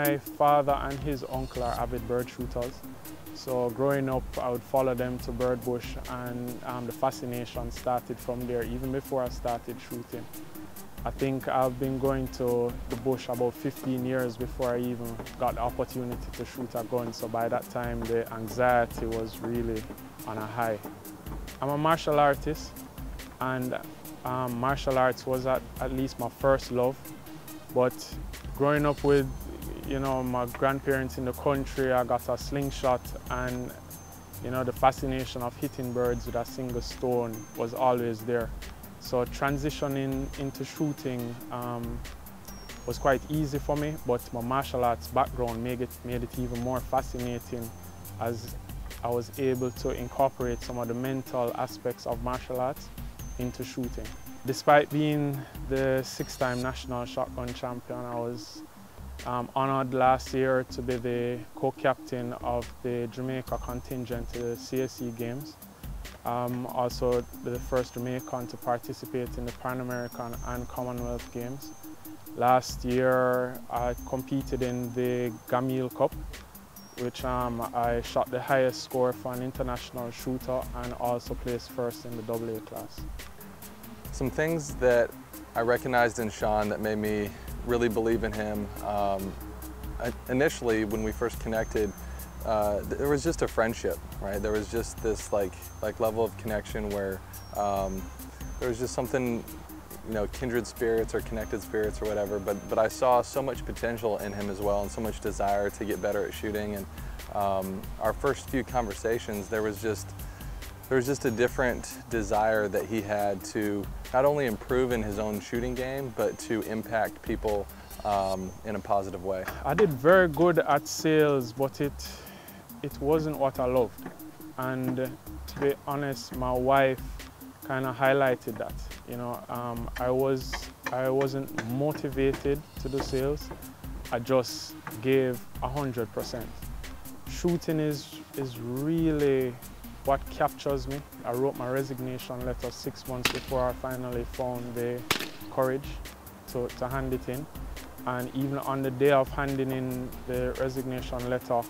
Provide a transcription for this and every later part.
My father and his uncle are avid bird shooters. So growing up, I would follow them to bird bush, and the fascination started from there, even before I started shooting. I think I've been going to the bush about 15 years before I even got the opportunity to shoot a gun. So by that time, the anxiety was really on a high. I'm a martial artist, and martial arts was at least my first love. But growing up with, my grandparents in the country, I got a slingshot, and, the fascination of hitting birds with a single stone was always there. So transitioning into shooting was quite easy for me, but my martial arts background made it even more fascinating, as I was able to incorporate some of the mental aspects of martial arts into shooting. Despite being the 6-time national shotgun champion, I was honored last year to be the co-captain of the Jamaica contingent to the CSE Games. Also the first Jamaican to participate in the Pan American and Commonwealth Games. Last year I competed in the Gebben Miles Cup, which I shot the highest score for an international shooter and also placed first in the AA class. Some things that I recognized in Shaun that made me really believe in him. Initially, when we first connected, there was just a friendship, right? There was just this like level of connection where there was just something, kindred spirits or connected spirits or whatever. But I saw so much potential in him as well, and so much desire to get better at shooting. And our first few conversations, there was just a different desire that he had to not only improve in his own shooting game, but to impact people in a positive way. I did very good at sales, but it wasn't what I loved. And to be honest, my wife kind of highlighted that. I wasn't motivated to do sales. I just gave 100%. Shooting is really what captures me. I wrote my resignation letter 6 months before I finally found the courage to hand it in. And even on the day of handing in the resignation letter,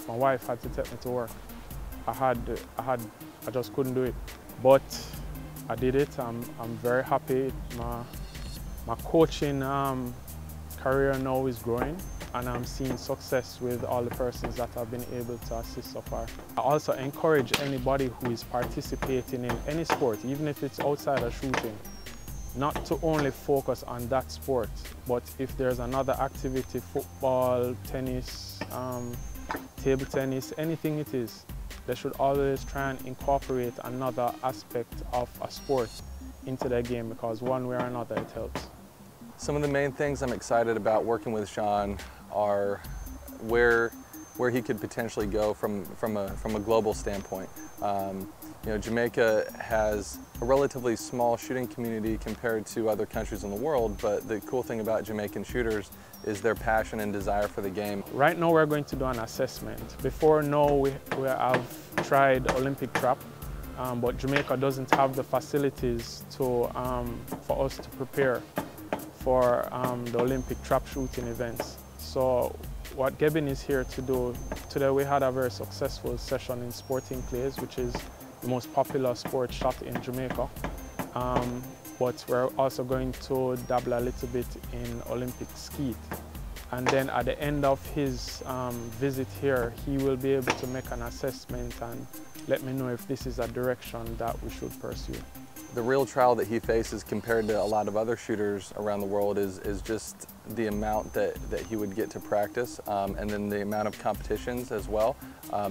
my wife had to take me to work. I just couldn't do it. But I did it. I'm very happy. My coaching career now is growing, and I'm seeing success with all the persons that I've been able to assist so far. I also encourage anybody who is participating in any sport, even if it's outside of shooting, not to only focus on that sport, but if there's another activity, football, tennis, table tennis, anything it is, they should always try and incorporate another aspect of a sport into their game, because one way or another it helps. Some of the main things I'm excited about working with Shaun are where he could potentially go from a global standpoint. Jamaica has a relatively small shooting community compared to other countries in the world, but the cool thing about Jamaican shooters is their passion and desire for the game. Right now we're going to do an assessment. Before now we have tried Olympic trap, but Jamaica doesn't have the facilities for us to prepare for the Olympic trap shooting events. So what Gebben is here to do, today we had a very successful session in sporting clays, which is the most popular sport shot in Jamaica. But we're also going to dabble a little bit in Olympic skeet. And then at the end of his visit here, he will be able to make an assessment and let me know if this is a direction that we should pursue. The real trial that he faces compared to a lot of other shooters around the world is just the amount that he would get to practice, and then the amount of competitions as well.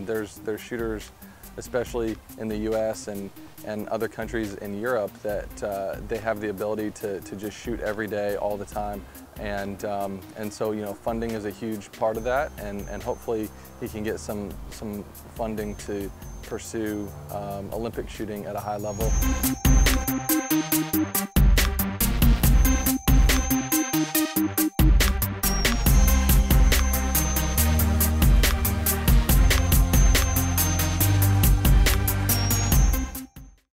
There's shooters, especially in the US and other countries in Europe, that they have the ability to just shoot every day, all the time. And so, funding is a huge part of that, and hopefully he can get some funding to pursue Olympic shooting at a high level.